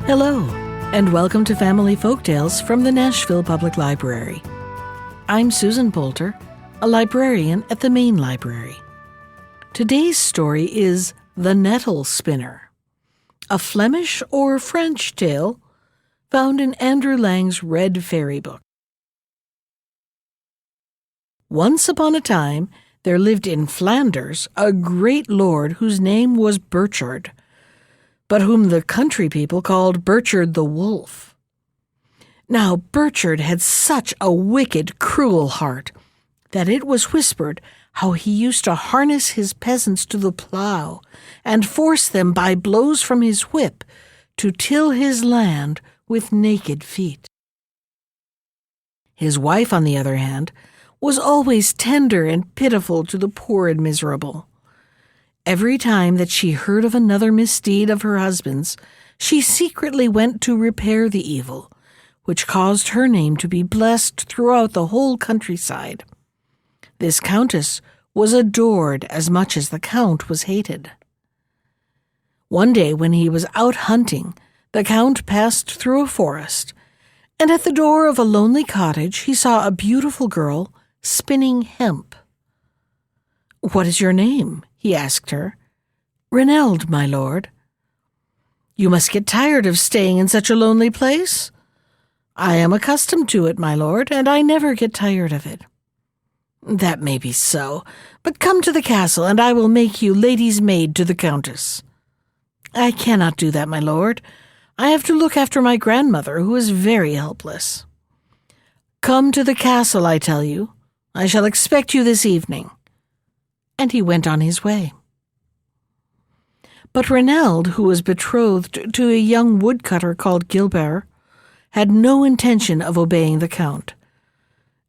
Hello, and welcome to Family Folktales from the Nashville Public Library. I'm Susan Poulter, a librarian at the Main Library. Today's story is The Nettle Spinner, a Flemish or French tale found in Andrew Lang's Red Fairy Book. Once upon a time, there lived in Flanders a great lord whose name was Burchard, but whom the country people called Burchard the Wolf. Now Burchard had such a wicked, cruel heart that it was whispered how he used to harness his peasants to the plough and force them by blows from his whip to till his land with naked feet. His wife, on the other hand, was always tender and pitiful to the poor and miserable. Every time that she heard of another misdeed of her husband's, she secretly went to repair the evil, which caused her name to be blessed throughout the whole countryside. This countess was adored as much as the count was hated. One day when he was out hunting, the count passed through a forest, and at the door of a lonely cottage he saw a beautiful girl spinning hemp. "What is your name?" he asked her. "Renelde, my lord." "You must get tired of staying in such a lonely place?" "I am accustomed to it, my lord, and I never get tired of it." "That may be so, but come to the castle, and I will make you lady's maid to the countess." "I cannot do that, my lord. I have to look after my grandmother, who is very helpless." "Come to the castle, I tell you. I shall expect you this evening." And he went on his way. But Renelde, who was betrothed to a young woodcutter called Gilbert, had no intention of obeying the count,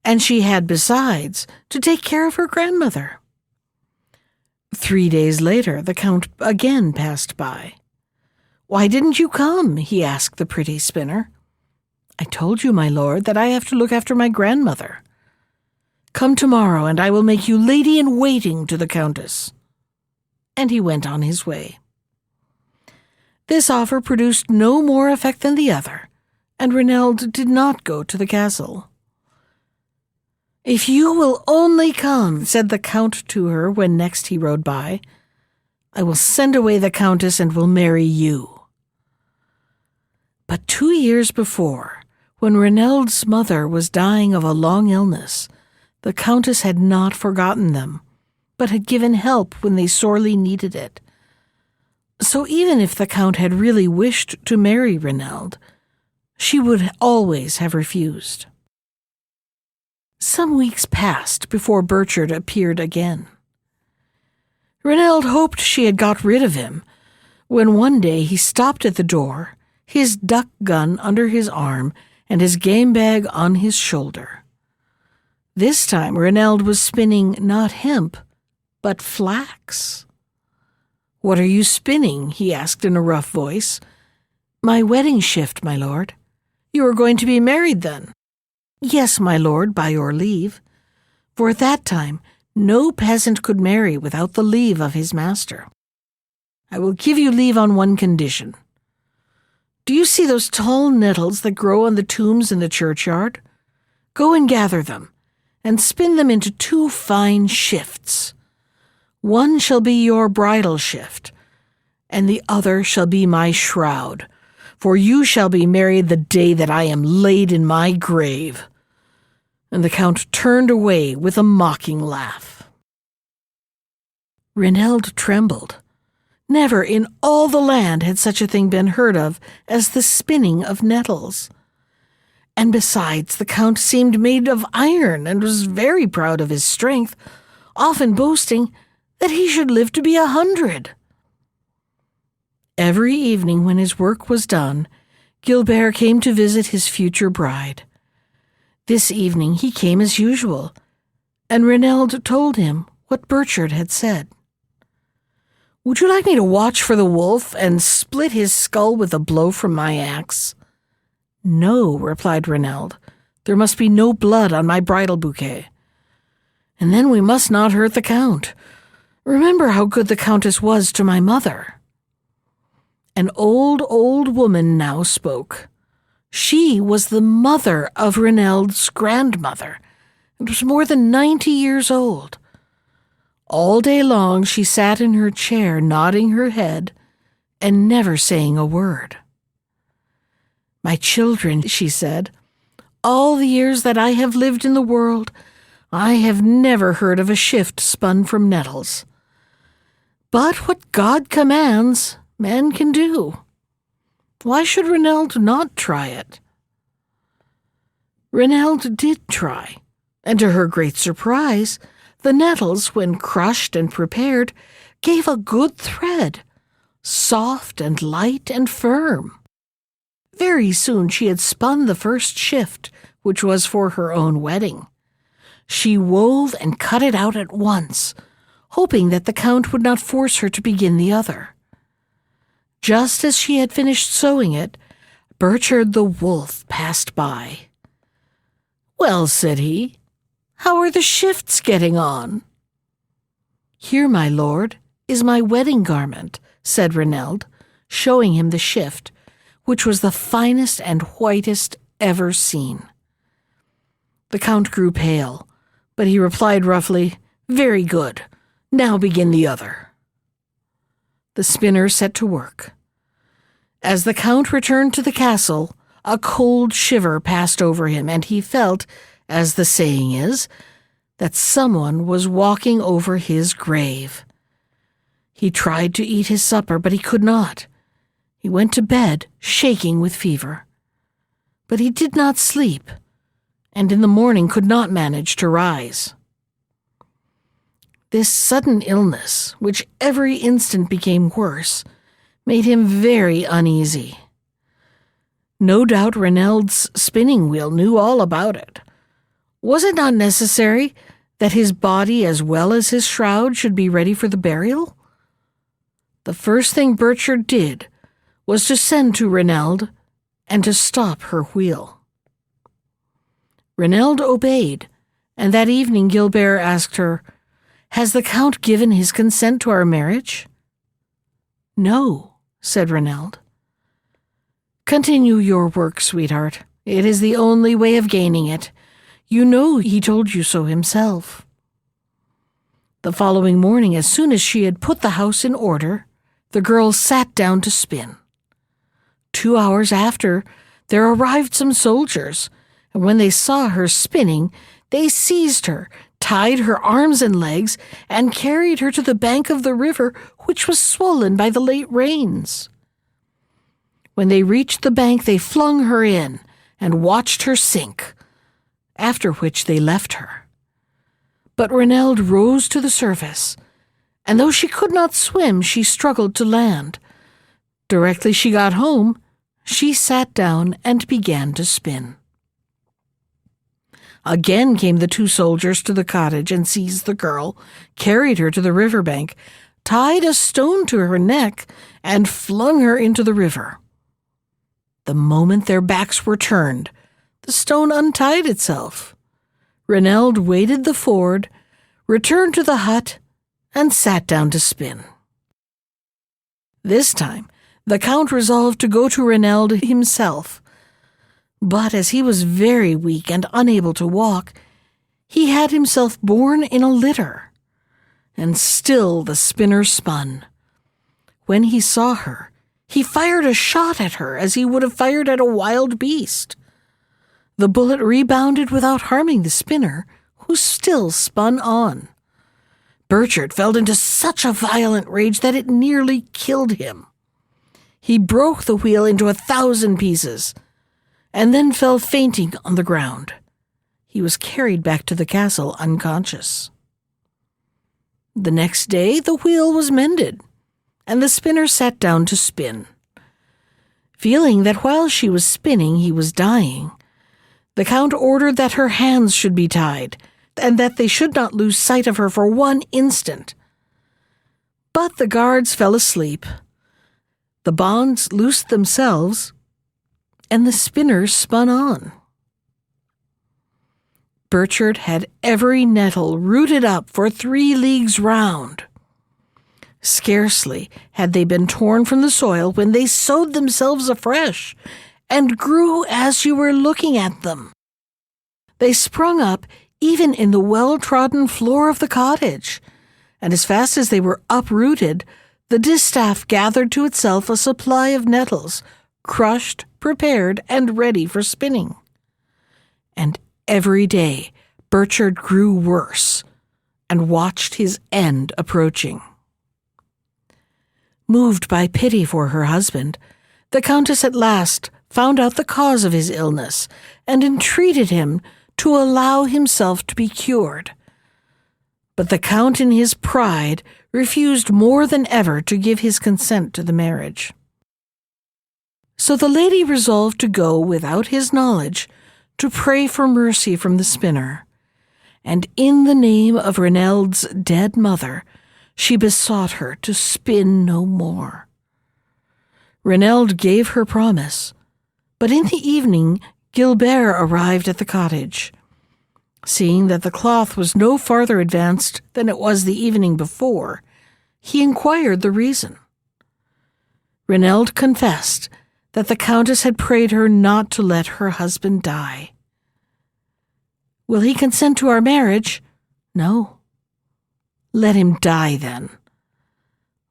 and she had, besides, to take care of her grandmother. 3 days later, the count again passed by. "Why didn't you come?" he asked the pretty spinner. "I told you, my lord, that I have to look after my grandmother." "Come tomorrow, and I will make you lady-in-waiting to the countess." And he went on his way. This offer produced no more effect than the other, and Renelde did not go to the castle. "If you will only come," said the count to her when next he rode by, "I will send away the countess and will marry you." But 2 years before, when Renelde's mother was dying of a long illness, the countess had not forgotten them, but had given help when they sorely needed it. So even if the count had really wished to marry Renelde, she would always have refused. Some weeks passed before Burchard appeared again. Renelde hoped she had got rid of him, when one day he stopped at the door, his duck gun under his arm and his game bag on his shoulder. This time Renelde was spinning not hemp, but flax. "What are you spinning?" he asked in a rough voice. "My wedding shift, my lord." "You are going to be married, then?" "Yes, my lord, by your leave." For at that time no peasant could marry without the leave of his master. "I will give you leave on one condition. Do you see those tall nettles that grow on the tombs in the churchyard? Go and gather them, and spin them into 2 fine shifts. One shall be your bridal shift, and the other shall be my shroud, for you shall be married the day that I am laid in my grave." And the count turned away with a mocking laugh. Renelde trembled. Never in all the land had such a thing been heard of as the spinning of nettles. And besides, the count seemed made of iron and was very proud of his strength, often boasting that he should live to be 100. Every evening when his work was done, Gilbert came to visit his future bride. This evening he came as usual, and Renelde told him what Burchard had said. "Would you like me to watch for the wolf and split his skull with a blow from my axe?" "No," replied Renelde. "There must be no blood on my bridal bouquet. And then we must not hurt the count. Remember how good the countess was to my mother." An old woman now spoke. She was the mother of Reneld's grandmother, and was more than 90 years old. All day long she sat in her chair, nodding her head and never saying a word. "My children," she said, "all the years that I have lived in the world, I have never heard of a shift spun from nettles. But what God commands, man can do. Why should Reneld not try it?" Reneld did try, and to her great surprise, the nettles, when crushed and prepared, gave a good thread, soft and light and firm. Very soon she had spun the first shift, which was for her own wedding. She wove and cut it out at once, hoping that the Count would not force her to begin the other. Just as she had finished sewing it, Burchard the wolf passed by. "Well," said he, "how are the shifts getting on?" "Here, my lord, is my wedding garment," said Reneld, showing him the shift, which was the finest and whitest ever seen. The Count grew pale, but he replied roughly, "Very good. Now begin the other." The spinner set to work. As the Count returned to the castle, a cold shiver passed over him, and he felt, as the saying is, that someone was walking over his grave. He tried to eat his supper, but he could not. He went to bed, shaking with fever. But he did not sleep, and in the morning could not manage to rise. This sudden illness, which every instant became worse, made him very uneasy. No doubt Reneld's spinning wheel knew all about it. Was it not necessary that his body as well as his shroud should be ready for the burial? The first thing Burchard did was to send to Reneld and to stop her wheel. Reneld obeyed, and that evening Gilbert asked her, "Has the Count given his consent to our marriage?" "No," said Reneld. "Continue your work, sweetheart. It is the only way of gaining it. You know he told you so himself." The following morning, as soon as she had put the house in order, the girl sat down to spin. 2 hours after, there arrived some soldiers, and when they saw her spinning, they seized her, tied her arms and legs, and carried her to the bank of the river, which was swollen by the late rains. When they reached the bank, they flung her in and watched her sink, after which they left her. But Reneld rose to the surface, and though she could not swim, she struggled to land. Directly she got home, she sat down and began to spin. Again came the 2 soldiers to the cottage and seized the girl, carried her to the river bank, tied a stone to her neck, and flung her into the river. The moment their backs were turned, the stone untied itself. Reneld waded the ford, returned to the hut, and sat down to spin. This time, the Count resolved to go to Reneld himself, but as he was very weak and unable to walk, he had himself borne in a litter. And still the spinner spun. When he saw her, he fired a shot at her as he would have fired at a wild beast. The bullet rebounded without harming the spinner, who still spun on. Burchard fell into such a violent rage that it nearly killed him. He broke the wheel into 1,000 pieces, and then fell fainting on the ground. He was carried back to the castle unconscious. The next day the wheel was mended, and the spinner sat down to spin. Feeling that while she was spinning he was dying, the Count ordered that her hands should be tied, and that they should not lose sight of her for 1 instant. But the guards fell asleep. The bonds loosed themselves, and the spinner spun on. Burchard had every nettle rooted up for 3 leagues round. Scarcely had they been torn from the soil when they sowed themselves afresh and grew as you were looking at them. They sprung up even in the well-trodden floor of the cottage, and as fast as they were uprooted, the distaff gathered to itself a supply of nettles, crushed, prepared, and ready for spinning. And every day Burchard grew worse and watched his end approaching. Moved by pity for her husband, the Countess at last found out the cause of his illness and entreated him to allow himself to be cured. But the Count in his pride refused more than ever to give his consent to the marriage. So the lady resolved to go without his knowledge to pray for mercy from the spinner, and in the name of Reneld's dead mother, she besought her to spin no more. Reneld gave her promise, but in the evening Gilbert arrived at the cottage. Seeing that the cloth was no farther advanced than it was the evening before, he inquired the reason. Reneld confessed that the Countess had prayed her not to let her husband die. "Will he consent to our marriage?" "No." "Let him die, then."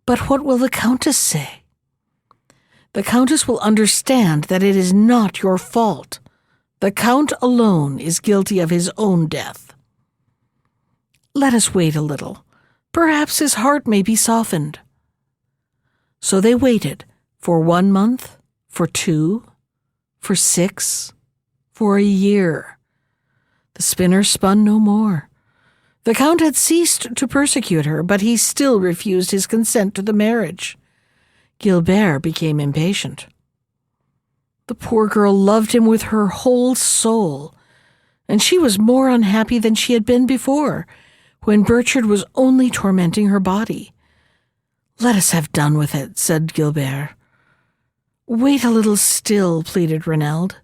"But what will the Countess say?" "The Countess will understand that it is not your fault. The Count alone is guilty of his own death." "Let us wait a little. Perhaps his heart may be softened." So they waited for 1 month, for 2, for 6, for a year. The spinner spun no more. The Count had ceased to persecute her, but he still refused his consent to the marriage. Gilbert became impatient. The poor girl loved him with her whole soul, and she was more unhappy than she had been before, when Burchard was only tormenting her body. "Let us have done with it," said Gilbert. "Wait a little still," pleaded Reneld.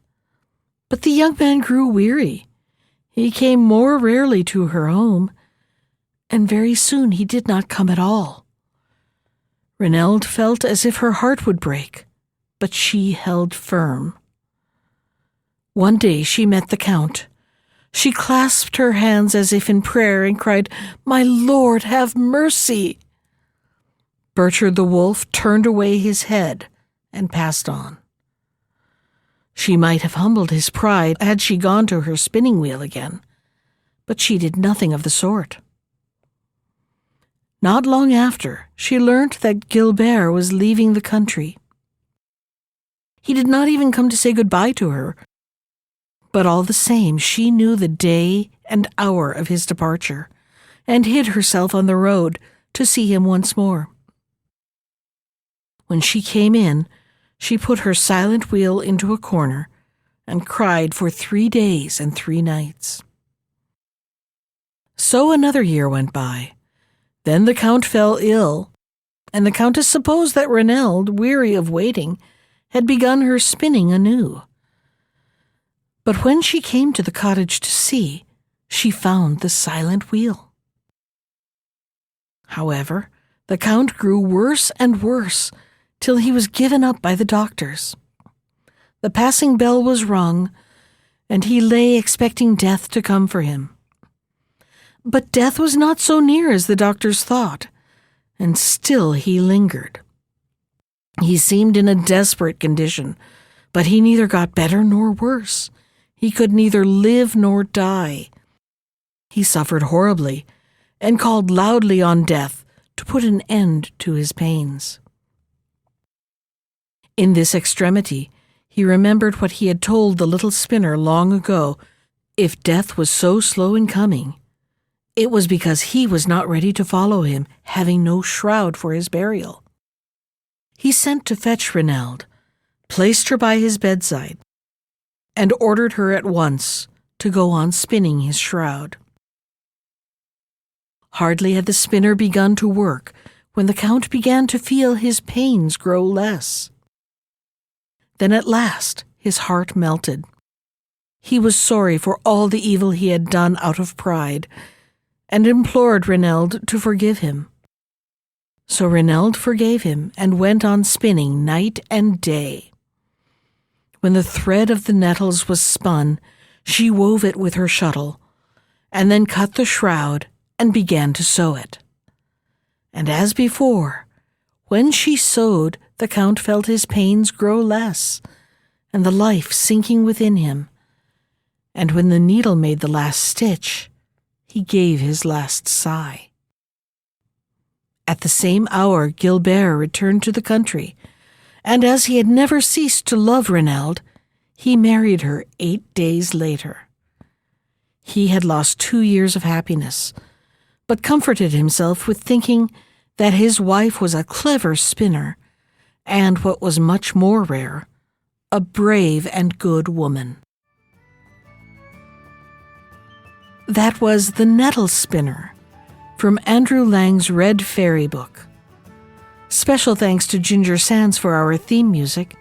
But the young man grew weary. He came more rarely to her home, and very soon he did not come at all. Reneld felt as if her heart would break, but she held firm. One day she met the Count. She clasped her hands as if in prayer and cried, "My lord, have mercy!" Burchard the wolf turned away his head and passed on. She might have humbled his pride had she gone to her spinning wheel again, but she did nothing of the sort. Not long after, she learnt that Gilbert was leaving the country. He did not even come to say goodbye to her, but all the same she knew the day and hour of his departure, and hid herself on the road to see him once more. When she came in, she put her silent wheel into a corner and cried for 3 days and 3 nights. So another year went by. Then the Count fell ill, and the Countess supposed that Reneld, weary of waiting, had begun her spinning anew. But when she came to the cottage to see, she found the silent wheel. However, the Count grew worse and worse, till he was given up by the doctors. The passing bell was rung, and he lay expecting death to come for him. But death was not so near as the doctors thought, and still he lingered. He seemed in a desperate condition, but he neither got better nor worse. He could neither live nor die. He suffered horribly, and called loudly on death to put an end to his pains. In this extremity, he remembered what he had told the little spinner long ago. If death was so slow in coming, it was because he was not ready to follow him, having no shroud for his burial. He sent to fetch Reneld, placed her by his bedside, and ordered her at once to go on spinning his shroud. Hardly had the spinner begun to work when the Count began to feel his pains grow less. Then at last his heart melted. He was sorry for all the evil he had done out of pride, and implored Reneld to forgive him. So Reneld forgave him and went on spinning night and day. When the thread of the nettles was spun, she wove it with her shuttle, and then cut the shroud and began to sew it. And as before, when she sewed, the Count felt his pains grow less, and the life sinking within him. And when the needle made the last stitch, he gave his last sigh. At the same hour, Gilbert returned to the country, and as he had never ceased to love Reneld, he married her 8 days later. He had lost 2 years of happiness, but comforted himself with thinking that his wife was a clever spinner, and what was much more rare, a brave and good woman. That was The Nettle Spinner, from Andrew Lang's Red Fairy book. Special thanks to Ginger Sands for our theme music.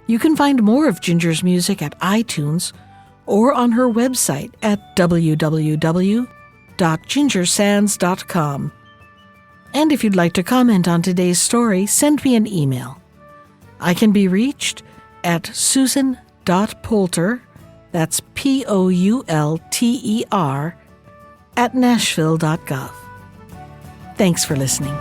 You can find more of Ginger's music at iTunes or on her website at www.gingersands.com. And if you'd like to comment on today's story, send me an email. I can be reached at susan.poulter, that's Poulter, @nashville.gov. Thanks for listening.